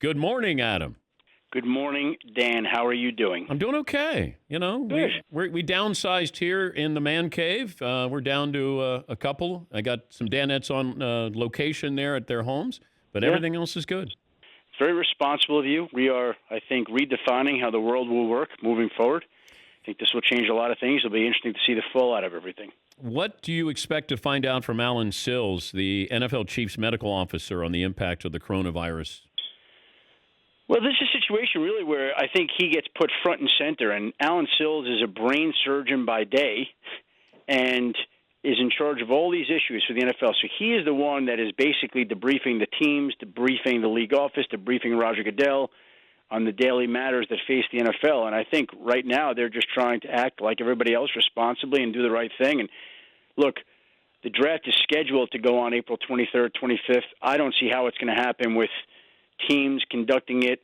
Good morning, Adam. Good morning, Dan. How are you doing? I'm doing okay. You know, Good. we downsized here in the man cave. We're down to a couple. I got some Danettes on location there at their homes, but everything else is good. It's very responsible of you. We are, I think, redefining how the world will work moving forward. I think this will change a lot of things. It'll be interesting to see the fallout of everything. What do you expect to find out from Alan Sills, the NFL Chief's medical officer, on the impact of the coronavirus? Well, this is a situation really where I think he gets put front and center, and Alan Sills is a brain surgeon by day and is in charge of all these issues for the NFL. So he is the one that is basically debriefing the teams, debriefing the league office, debriefing Roger Goodell on the daily matters that face the NFL. And I think right now they're just trying to act like everybody else responsibly and do the right thing. And look, the draft is scheduled to go on April 23rd, 25th. I don't see how it's going to happen with teams conducting it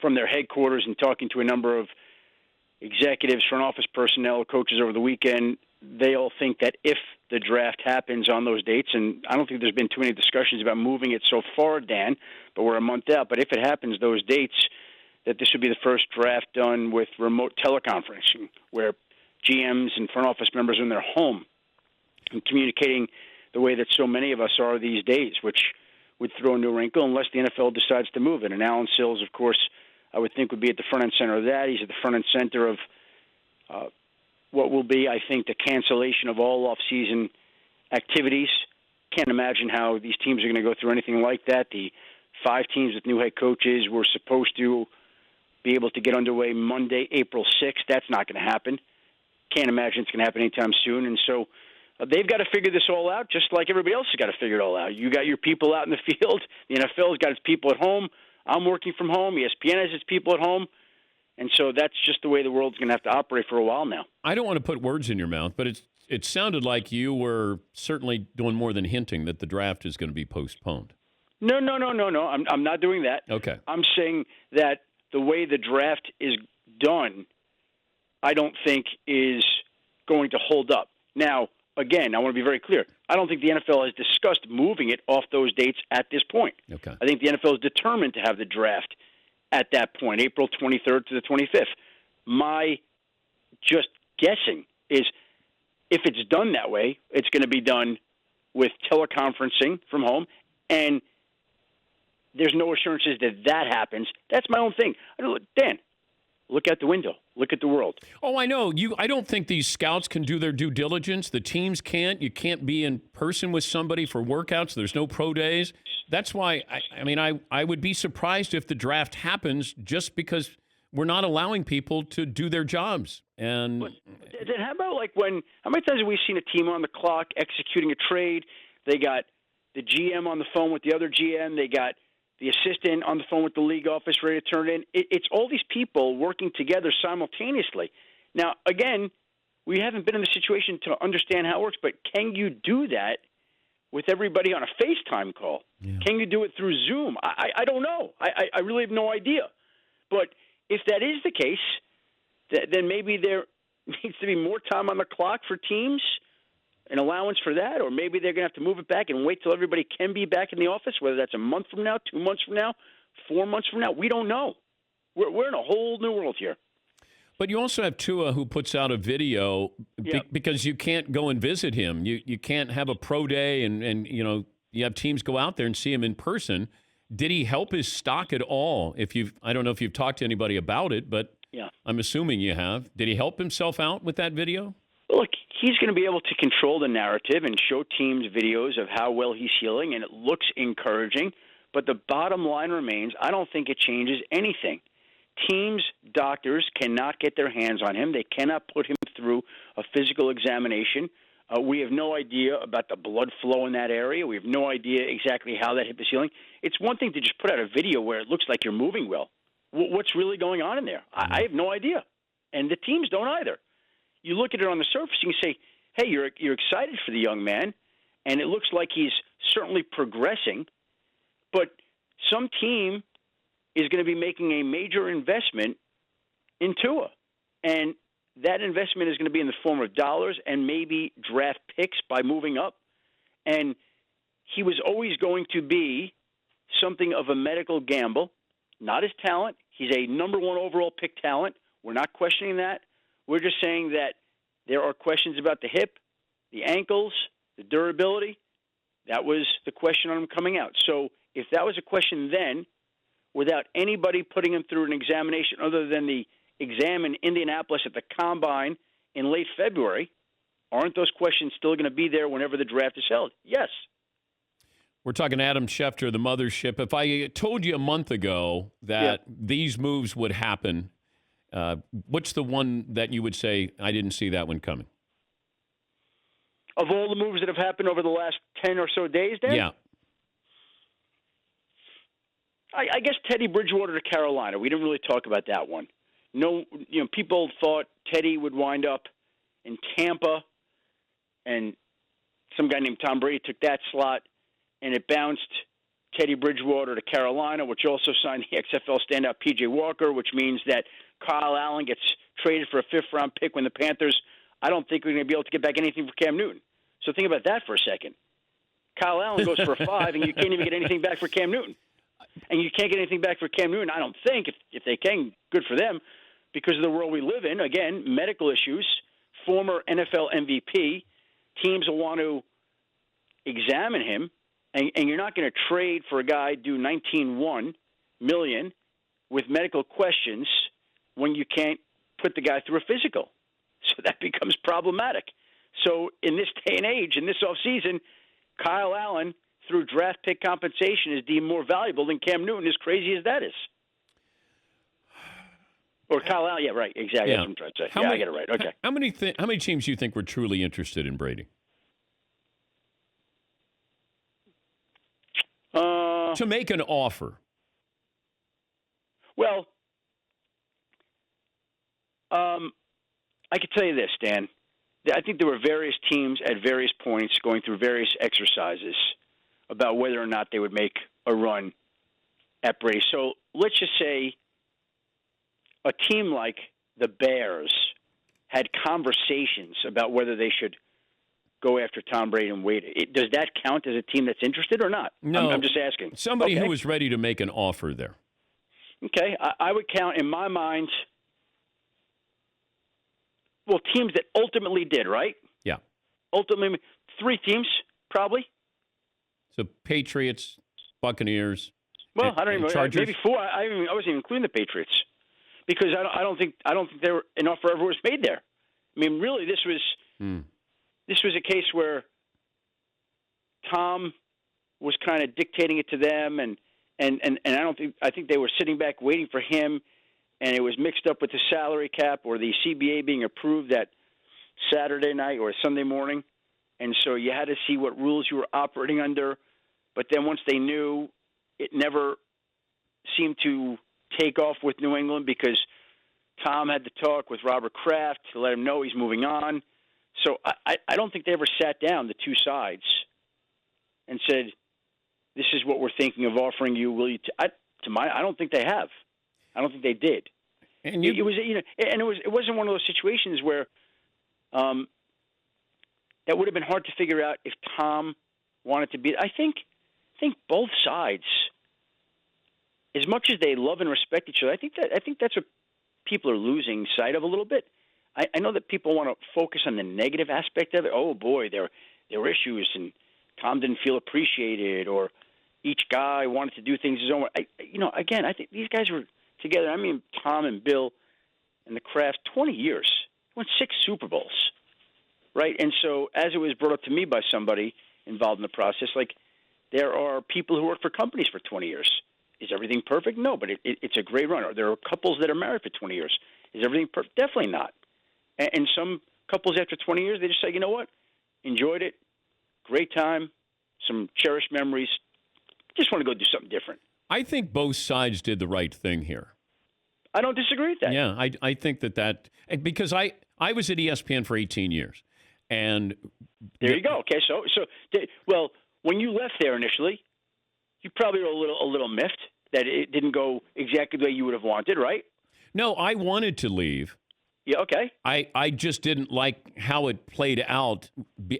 from their headquarters and talking to a number of executives, front office personnel, coaches over the weekend. They all think that if the draft happens on those dates, and I don't think there's been too many discussions about moving it so far, Dan, but we're a month out. But if it happens those dates, that this would be the first draft done with remote teleconferencing, where GMs and front office members are in their home and communicating the way that so many of us are these days, which would throw a new wrinkle unless the NFL decides to move it. And Alan Sills, of course, I would think would be at the front and center of that. He's at the front and center of what will be, I think, the cancellation of all off-season activities. Can't imagine how these teams are going to go through anything like that. The 5 teams with new head coaches were supposed to be able to get underway Monday, April 6th. That's not going to happen. Can't imagine it's going to happen anytime soon. And so they've got to figure this all out, just like everybody else has got to figure it all out. You got your people out in the field. The NFL's got its people at home. I'm working from home. ESPN has its people at home. And so that's just the way the world's going to have to operate for a while now. I don't want to put words in your mouth, but it sounded like you were certainly doing more than hinting that the draft is going to be postponed. No. I'm not doing that. Okay. I'm saying that the way the draft is done, I don't think is going to hold up. Now, again, I want to be very clear. I don't think the NFL has discussed moving it off those dates at this point. Okay. I think the NFL is determined to have the draft at that point, April 23rd to the 25th. My just guessing is if it's done that way, it's going to be done with teleconferencing from home, and there's no assurances that that happens. That's my own thing. Dan, look out the window. Look at the world. Oh, I know. I don't think these scouts can do their due diligence. The teams can't. You can't be in person with somebody for workouts. There's no pro days. That's why, I would be surprised if the draft happens just because we're not allowing people to do their jobs. And then how about how many times have we seen a team on the clock executing a trade? They got the GM on the phone with the other GM. They got the assistant on the phone with the league office ready to turn it in. It's all these people working together simultaneously. Now, again, we haven't been in the situation to understand how it works, but can you do that with everybody on a FaceTime call? Yeah. Can you do it through Zoom? I don't know. I really have no idea. But if that is the case, then maybe there needs to be more time on the clock for teams, an allowance for that, or maybe they're going to have to move it back and wait till everybody can be back in the office, whether that's a month from now, 2 months from now, 4 months from now. We don't know. We're in a whole new world here. But you also have Tua, who puts out a video because you can't go and visit him. You can't have a pro day and you have teams go out there and see him in person. Did he help his stock at all? I don't know if you've talked to anybody about it, but I'm assuming you have. Did he help himself out with that video? Look, he's going to be able to control the narrative and show teams videos of how well he's healing, and it looks encouraging. But the bottom line remains, I don't think it changes anything. Teams, doctors cannot get their hands on him. They cannot put him through a physical examination. We have no idea about the blood flow in that area. We have no idea exactly how that hip is healing. It's one thing to just put out a video where it looks like you're moving well. What's really going on in there? I have no idea. And the teams don't either. You look at it on the surface and you say, hey, you're excited for the young man, and it looks like he's certainly progressing, but some team is going to be making a major investment in Tua. And that investment is going to be in the form of dollars and maybe draft picks by moving up. And he was always going to be something of a medical gamble. not his talent. He's a number one overall pick talent. We're not questioning that. We're just saying that there are questions about the hip, the ankles, the durability. That was the question on him coming out. So if that was a question then, without anybody putting him through an examination other than the exam in Indianapolis at the Combine in late February, aren't those questions still going to be there whenever the draft is held? Yes. We're talking Adam Schefter, the mothership. If I told you a month ago that these moves would happen, what's the one that you would say, I didn't see that one coming? Of all the moves that have happened over the last 10 or so days, Dan? Yeah. I guess Teddy Bridgewater to Carolina. We didn't really talk about that one. No, people thought Teddy would wind up in Tampa, and some guy named Tom Brady took that slot, and it bounced Teddy Bridgewater to Carolina, which also signed the XFL standout P.J. Walker, which means that Kyle Allen gets traded for a fifth-round pick when the Panthers, I don't think we're going to be able to get back anything for Cam Newton. So think about that for a second. Kyle Allen goes for a 5, and you can't even get anything back for Cam Newton. And you can't get anything back for Cam Newton, I don't think. If they can, good for them, because of the world we live in. Again, medical issues, former NFL MVP. Teams will want to examine him, and you're not going to trade for a guy due $19.1 million with medical questions when you can't put the guy through a physical. So that becomes problematic. So in this day and age, in this offseason, Kyle Allen, through draft pick compensation, is deemed more valuable than Cam Newton, as crazy as that is. Or Kyle Allen, yeah, right, exactly. Yeah. That's what I'm trying to say. I get it right. Okay. How many teams do you think were truly interested in Brady? To make an offer. Well, I could tell you this, Dan. I think there were various teams at various points going through various exercises about whether or not they would make a run at Brady. So let's just say a team like the Bears had conversations about whether they should go after Tom Brady and wait. Does that count as a team that's interested or not? No. I'm just asking. Somebody who was ready to make an offer there. Okay. I would count, in my mind, teams that ultimately did, right? Yeah. Ultimately, 3 teams, probably. So Patriots, Buccaneers. Well, I don't even Chargers. Maybe 4. I wasn't even including the Patriots because I don't think there were an offer ever was made there. I mean, really, this was a case where Tom was kind of dictating it to them, and I think they were sitting back waiting for him, and it was mixed up with the salary cap or the CBA being approved that Saturday night or Sunday morning, and so you had to see what rules you were operating under. But then once they knew, it never seemed to take off with New England because Tom had to talk with Robert Kraft to let him know he's moving on. So I don't think they ever sat down, the two sides, and said, "This is what we're thinking of offering you. Will you?" I don't think they have. I don't think they did. And it wasn't one of those situations where that would have been hard to figure out if Tom wanted to be. I think both sides, as much as they love and respect each other, I think that's what people are losing sight of a little bit. I know that people want to focus on the negative aspect of it. Oh boy, there were issues, and Tom didn't feel appreciated, or each guy wanted to do things his own way. Again, I think these guys were together. I mean, Tom and Bill and the Kraft, 20 years, won 6 Super Bowls, right? And so, as it was brought up to me by somebody involved in the process, like there are people who work for companies for 20 years. Is everything perfect? No, but it's a great run. Or there are couples that are married for 20 years. Is everything perfect? Definitely not. And some couples after 20 years, they just say, you know what? Enjoyed it. Great time. Some cherished memories. Just want to go do something different. I think both sides did the right thing here. I don't disagree with that. Yeah, I think that because I was at ESPN for 18 years. And there you go. Okay, so when you left there initially, you probably were a little miffed that it didn't go exactly the way you would have wanted, right? No, I wanted to leave. Yeah, okay. I just didn't like how it played out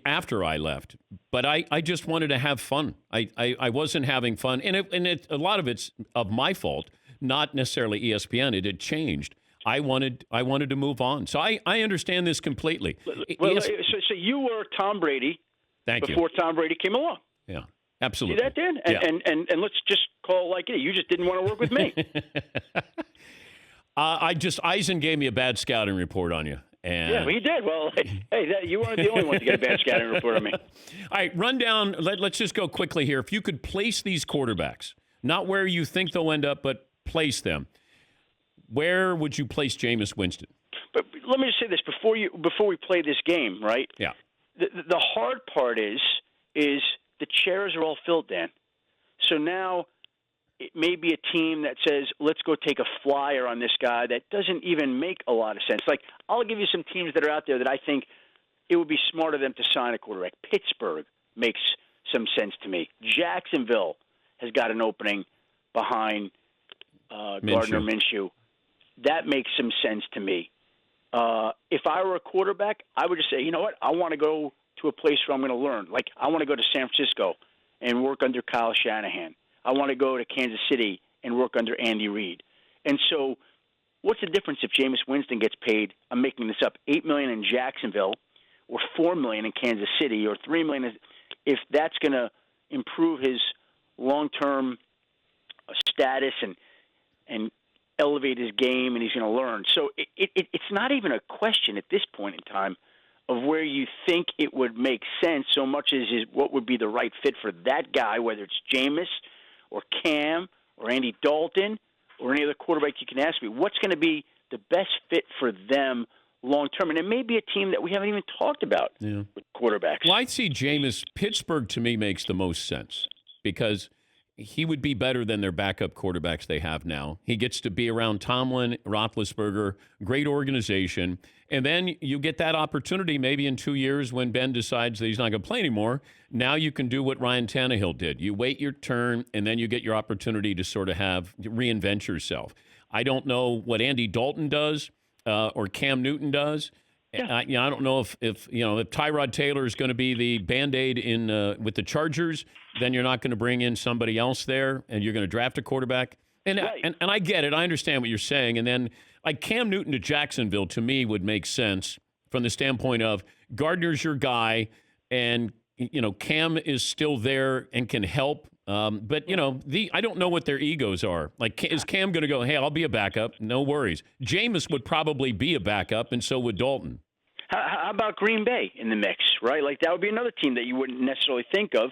after I left. But I just wanted to have fun. I wasn't having fun. And a lot of it's of my fault not necessarily ESPN. It had changed. I wanted to move on. So I understand this completely. Well, so you were Tom Brady before Tom Brady came along. Yeah, absolutely. See that, Dan? And let's just call it like it. You just didn't want to work with me. Eisen gave me a bad scouting report on you. And yeah, well, he did. Well, hey, you weren't the only one to get a bad scouting report on me. All right, run down. Let's just go quickly here. If you could place these quarterbacks, not where you think they'll end up, but place them, where would you place Jameis Winston? But let me just say this before we play this game, right? Yeah. The hard part is the chairs are all filled, Dan. So now it may be a team that says, let's go take a flyer on this guy that doesn't even make a lot of sense. Like, I'll give you some teams that are out there that I think it would be smart of them to sign a quarterback. Pittsburgh makes some sense to me. Jacksonville has got an opening behind Gardner Minshew. That makes some sense to me. If I were a quarterback, I would just say, you know what, I want to go to a place where I'm going to learn. Like, I want to go to San Francisco and work under Kyle Shanahan. I want to go to Kansas City and work under Andy Reid. And so what's the difference if Jameis Winston gets paid, I'm making this up, $8 million in Jacksonville or $4 million in Kansas City or $3 million, if that's going to improve his long-term status and elevate his game and he's going to learn. So it's not even a question at this point in time of where you think it would make sense so much as is what would be the right fit for that guy, whether it's Jameis or Cam or Andy Dalton or any other quarterback you can ask me. What's going to be the best fit for them long term? And it may be a team that we haven't even talked about with quarterbacks. Well, I'd see Jameis. Pittsburgh, to me, makes the most sense because he would be better than their backup quarterbacks they have now. He gets to be around Tomlin, Roethlisberger, great organization. And then you get that opportunity maybe in 2 years when Ben decides that he's not going to play anymore. Now you can do what Ryan Tannehill did. You wait your turn, and then you get your opportunity to sort of reinvent yourself. I don't know what Andy Dalton does or Cam Newton does. Yeah. I don't know if Tyrod Taylor is going to be the Band-Aid with the Chargers, then you're not going to bring in somebody else there, and you're going to draft a quarterback. And I get it. I understand what you're saying. And then like Cam Newton to Jacksonville, to me, would make sense from the standpoint of Gardner's your guy, and Cam is still there and can help. But I don't know what their egos are. Like, is Cam going to go, hey, I'll be a backup? No worries. Jameis would probably be a backup, and so would Dalton. How about Green Bay in the mix, right? Like, that would be another team that you wouldn't necessarily think of.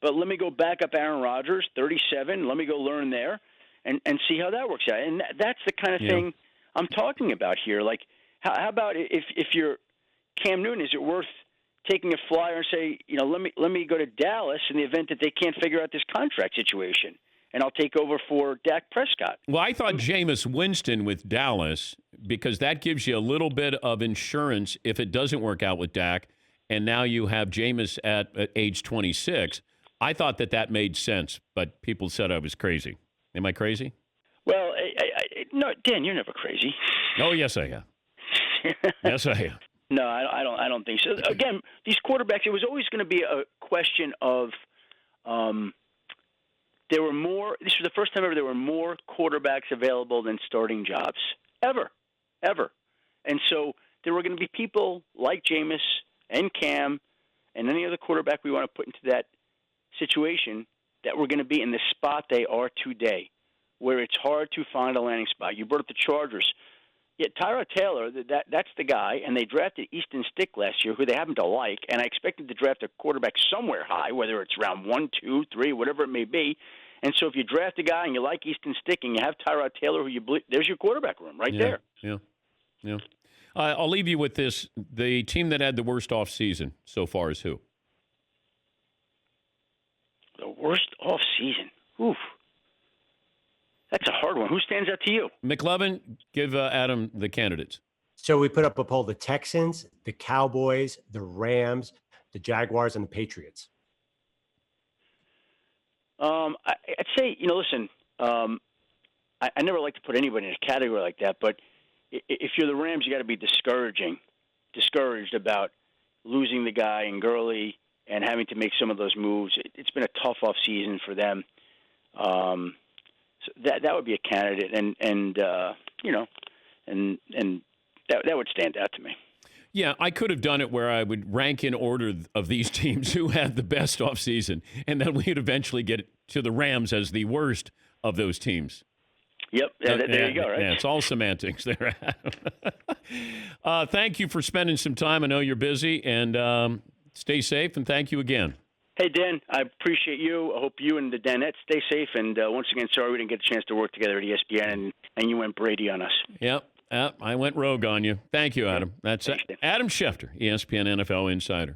But let me go back up Aaron Rodgers, 37. Let me go learn there and see how that works out. And that's the kind of thing I'm talking about here. Like, how about if you're Cam Newton, is it worth taking a flyer and say, let me go to Dallas in the event that they can't figure out this contract situation, and I'll take over for Dak Prescott? Well, I thought Jameis Winston with Dallas, because that gives you a little bit of insurance if it doesn't work out with Dak, and now you have Jameis at age 26. I thought that made sense, but people said I was crazy. Am I crazy? Well, no, Dan, you're never crazy. Oh, yes, I am. Yes, I am. No, I don't think so. Again, these quarterbacks, it was always going to be a question of there were more. This was the first time ever there were more quarterbacks available than starting jobs ever. And so there were going to be people like Jameis and Cam and any other quarterback we want to put into that situation that were going to be in the spot they are today, where it's hard to find a landing spot. You brought up the Chargers. Yeah, Tyrod Taylor, that's the guy, and they drafted Easton Stick last year, who they happen to like, and I expected to draft a quarterback somewhere high, whether it's round 1, 2, 3, whatever it may be. And so if you draft a guy and you like Easton Stick and you have Tyrod Taylor, who you believe, there's your quarterback room right there. Yeah. I'll leave you with this. The team that had the worst offseason so far is who? The worst offseason? Oof. That's a hard one. Who stands out to you? McLovin, give Adam the candidates. So we put up a poll: the Texans, the Cowboys, the Rams, the Jaguars, and the Patriots. I'd say, listen, I never like to put anybody in a category like that, but if you're the Rams, you got to be discouraged about losing the guy in Gurley and having to make some of those moves. It's been a tough off season for them. So that would be a candidate, and that would stand out to me. Yeah, I could have done it where I would rank in order of these teams who had the best offseason, and then we'd eventually get to the Rams as the worst of those teams. Yep, there you go, right? Yeah, it's all semantics there. Thank you for spending some time. I know you're busy, and stay safe, and thank you again. Hey, Dan, I appreciate you. I hope you and the Danettes stay safe, and once again, sorry we didn't get a chance to work together at ESPN, and you went Brady on us. Yep, I went rogue on you. Thank you, Adam. That's Adam Schefter, ESPN NFL Insider.